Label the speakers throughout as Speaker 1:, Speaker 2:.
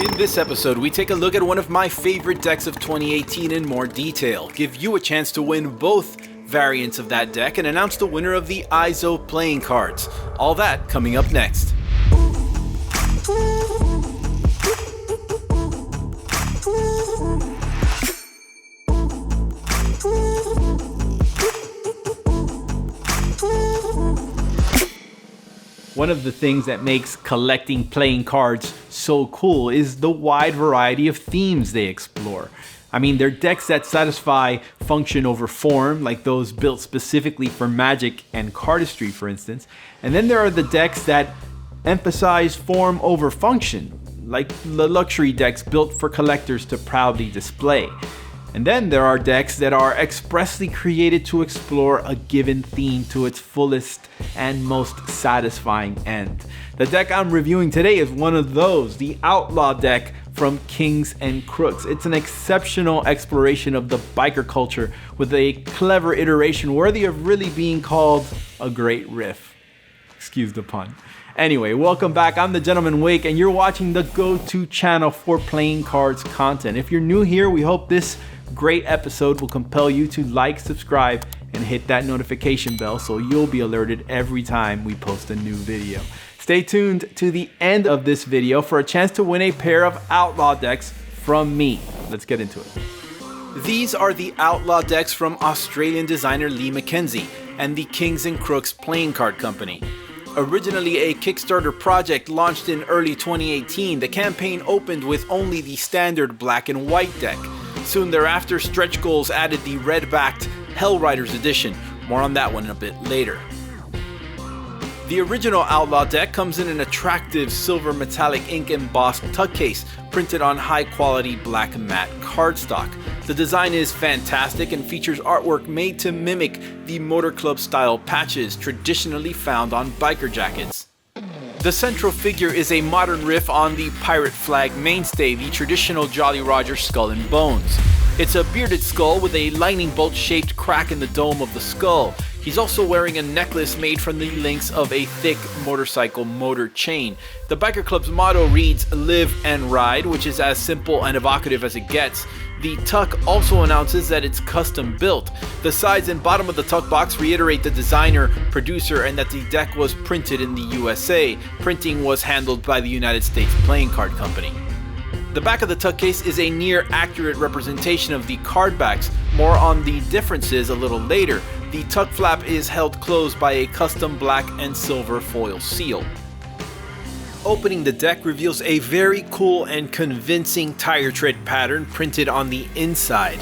Speaker 1: In this episode, we take a look at one of my favorite decks of 2018 in more detail, give you a chance to win both variants of that deck, and announce the winner of the IZO Playing Cards. All that coming up next. One of the things that makes collecting playing cards so cool is the wide variety of themes they explore. I mean, they're decks that satisfy function over form, like those built specifically for Magic and cardistry, for instance. And then there are the decks that emphasize form over function, like the luxury decks built for collectors to proudly display. And then there are decks that are expressly created to explore a given theme to its fullest and most satisfying end. The deck I'm reviewing today is one of those, the Outlaw deck from Kings and Crooks. It's an exceptional exploration of the biker culture with a clever iteration worthy of really being called a great riff. Excuse the pun. Anyway, welcome back. I'm TheGentlemanWake, and you're watching the go-to channel for playing cards content. If you're new here, we hope this great episode will compel you to like, subscribe, and hit that notification bell so you'll be alerted every time we post a new video. Stay tuned to the end of this video for a chance to win a pair of Outlaw decks from me. Let's get into it. These are the Outlaw decks from Australian designer Lee McKenzie and the Kings and Crooks Playing Card Company. Originally a Kickstarter project launched in early 2018, the campaign opened with only the standard black and white deck. Soon thereafter, stretch goals added the red-backed Hellriders edition. More on that one a bit later. The original Outlaw deck comes in an attractive silver metallic ink embossed tuck case printed on high-quality black matte cardstock. The design is fantastic and features artwork made to mimic the Motor Club style patches traditionally found on biker jackets. The central figure is a modern riff on the pirate flag mainstay, the traditional Jolly Roger skull and bones. It's a bearded skull with a lightning bolt shaped crack in the dome of the skull. He's also wearing a necklace made from the links of a thick motorcycle motor chain. The biker club's motto reads "Live and Ride," which is as simple and evocative as it gets. The tuck also announces that it's custom built. The sides and bottom of the tuck box reiterate the designer, producer, and that the deck was printed in the USA. Printing was handled by the United States Playing Card Company. The back of the tuck case is a near accurate representation of the card backs. More on the differences a little later. The tuck flap is held closed by a custom black and silver foil seal. Opening the deck reveals a very cool and convincing tire tread pattern printed on the inside.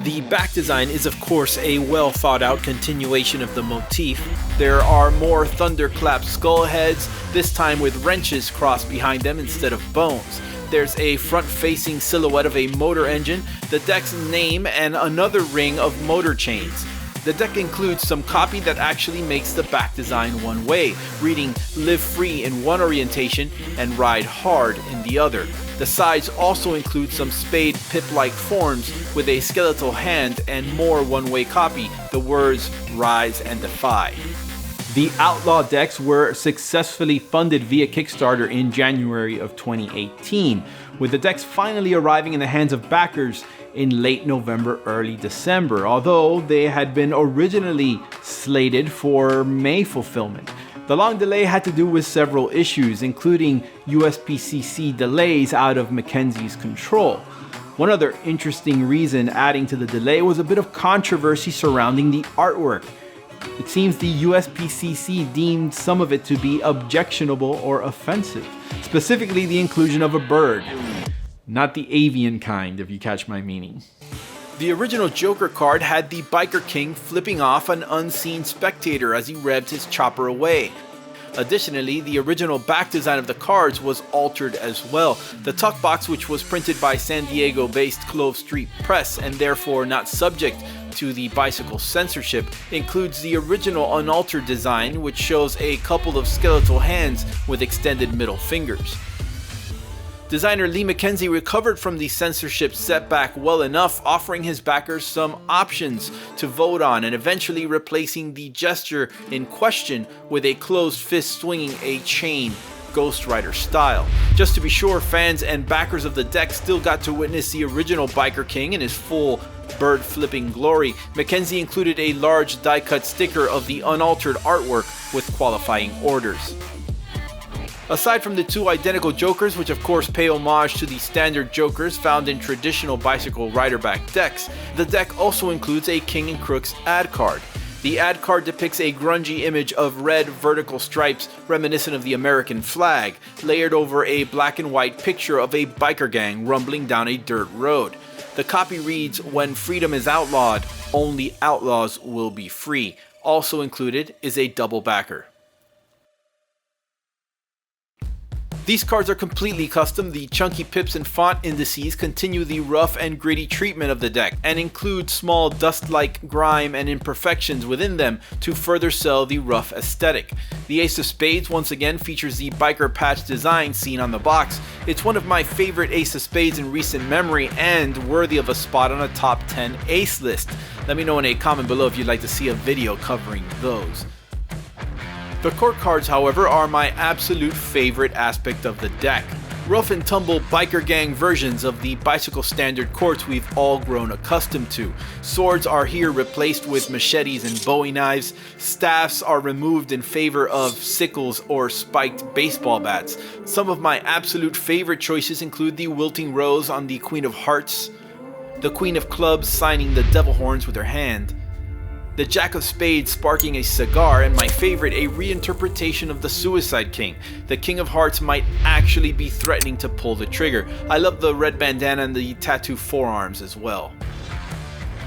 Speaker 1: The back design is of course a well thought out continuation of the motif. There are more thunderclap skull heads, this time with wrenches crossed behind them instead of bones. There's a front-facing silhouette of a motor engine, the deck's name, and another ring of motor chains. The deck includes some copy that actually makes the back design one way, reading "Live Free" in one orientation and "Ride Hard" in the other. The sides also include some spade pip-like forms with a skeletal hand and more one-way copy, the words "Rise and Defy." The Outlaw decks were successfully funded via Kickstarter in January of 2018, with the decks finally arriving in the hands of backers in late November, early December, although they had been originally slated for May fulfillment. The long delay had to do with several issues, including USPCC delays out of McKenzie's control. One other interesting reason adding to the delay was a bit of controversy surrounding the artwork. It seems the USPCC deemed some of it to be objectionable or offensive, specifically the inclusion of a bird. Not the avian kind, if you catch my meaning. The original Joker card had the Biker King flipping off an unseen spectator as he revved his chopper away. Additionally, the original back design of the cards was altered as well. The tuck box, which was printed by San Diego-based Clove Street Press and therefore not subject to the bicycle censorship, includes the original unaltered design, which shows a couple of skeletal hands with extended middle fingers. Designer Lee McKenzie recovered from the censorship setback well enough, offering his backers some options to vote on and eventually replacing the gesture in question with a closed fist swinging a chain Ghost Rider style. Just to be sure, fans and backers of the deck still got to witness the original Biker King in his full bird flipping glory. McKenzie included a large die cut sticker of the unaltered artwork with qualifying orders. Aside from the two identical Jokers, which of course pay homage to the standard Jokers found in traditional bicycle riderback decks, the deck also includes a King and Crooks ad card. The ad card depicts a grungy image of red vertical stripes reminiscent of the American flag, layered over a black and white picture of a biker gang rumbling down a dirt road. The copy reads, "When freedom is outlawed, only outlaws will be free." Also included is a double backer. These cards are completely custom. The chunky pips and font indices continue the rough and gritty treatment of the deck and include small dust-like grime and imperfections within them to further sell the rough aesthetic. The Ace of Spades once again features the biker patch design seen on the box. It's one of my favorite Ace of Spades in recent memory and worthy of a spot on a top 10 ace list. Let me know in a comment below if you'd like to see a video covering those. The court cards, however, are my absolute favorite aspect of the deck. Rough and tumble biker gang versions of the bicycle standard courts we've all grown accustomed to. Swords are here replaced with machetes and bowie knives. Staffs are removed in favor of sickles or spiked baseball bats. Some of my absolute favorite choices include the wilting rose on the Queen of Hearts, the Queen of Clubs signing the devil horns with her hand, the Jack of Spades sparking a cigar, and my favorite, a reinterpretation of the Suicide King. The King of Hearts might actually be threatening to pull the trigger. I love the red bandana and the tattoo forearms as well.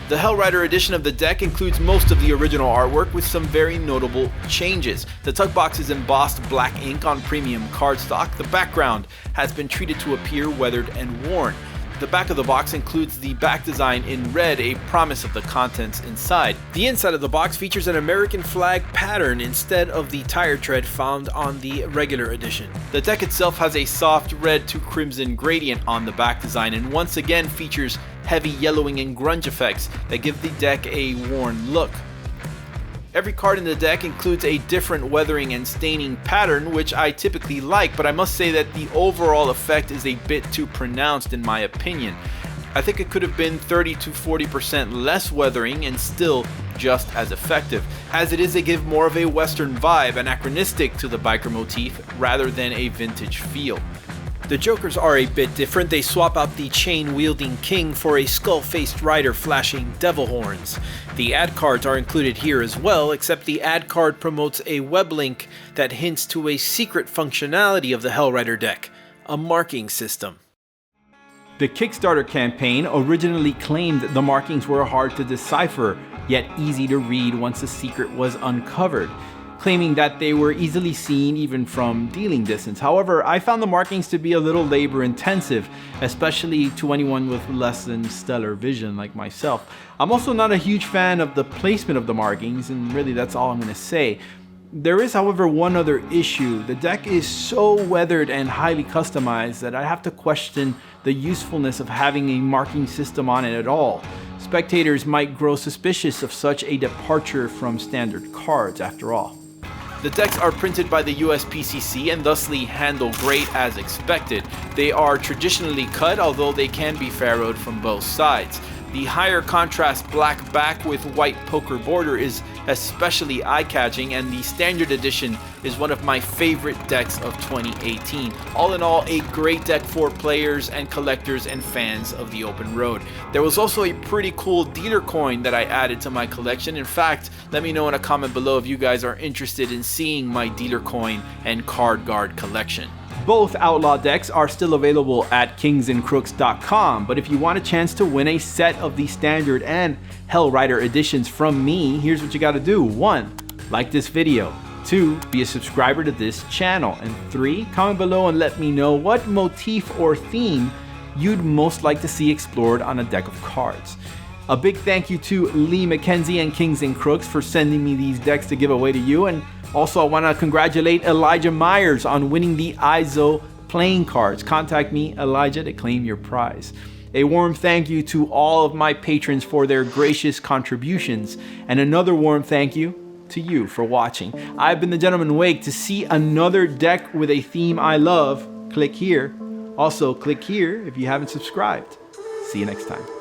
Speaker 1: The Hellrider edition of the deck includes most of the original artwork with some very notable changes. The tug box is embossed black ink on premium cardstock. The background has been treated to appear weathered and worn. The back of the box includes the back design in red, a promise of the contents inside. The inside of the box features an American flag pattern instead of the tire tread found on the regular edition. The deck itself has a soft red to crimson gradient on the back design and once again features heavy yellowing and grunge effects that give the deck a worn look. Every card in the deck includes a different weathering and staining pattern, which I typically like, but I must say that the overall effect is a bit too pronounced in my opinion. I think it could have been 30 to 40% less weathering and still just as effective, as it is they give more of a Western vibe, anachronistic to the biker motif rather than a vintage feel. The Jokers are a bit different. They swap out the chain-wielding king for a skull-faced rider flashing devil horns. The ad cards are included here as well, except the ad card promotes a web link that hints to a secret functionality of the Hellrider deck, a marking system. The Kickstarter campaign originally claimed the markings were hard to decipher, yet easy to read once the secret was uncovered, claiming that they were easily seen even from dealing distance. However, I found the markings to be a little labor intensive, especially to anyone with less than stellar vision like myself. I'm also not a huge fan of the placement of the markings, and really that's all I'm going to say. There is, however, one other issue. The deck is so weathered and highly customized that I have to question the usefulness of having a marking system on it at all. Spectators might grow suspicious of such a departure from standard cards after all. The decks are printed by the USPCC and thusly handle great as expected. They are traditionally cut, although they can be farrowed from both sides. The higher contrast black back with white poker border is especially eye-catching, and the standard edition is one of my favorite decks of 2018. All in all, a great deck for players and collectors and fans of the open road. There was also a pretty cool dealer coin that I added to my collection. In fact, let me know in a comment below if you guys are interested in seeing my dealer coin and card guard collection. Both Outlaw decks are still available at kingsandcrooks.com, but if you want a chance to win a set of the standard and Hellrider editions from me, here's what you gotta do. 1. Like this video. 2. Be a subscriber to this channel. And 3. Comment below and let me know what motif or theme you'd most like to see explored on a deck of cards. A big thank you to Lee McKenzie and Kings and Crooks for sending me these decks to give away to you, and also I want to congratulate Elijah Myers on winning the IZO Playing Cards. Contact me, Elijah, to claim your prize. A warm thank you to all of my patrons for their gracious contributions, and another warm thank you to you for watching. I've been the Gentleman Wake. To see another deck with a theme I love, click here. Also, click here if you haven't subscribed. See you next time.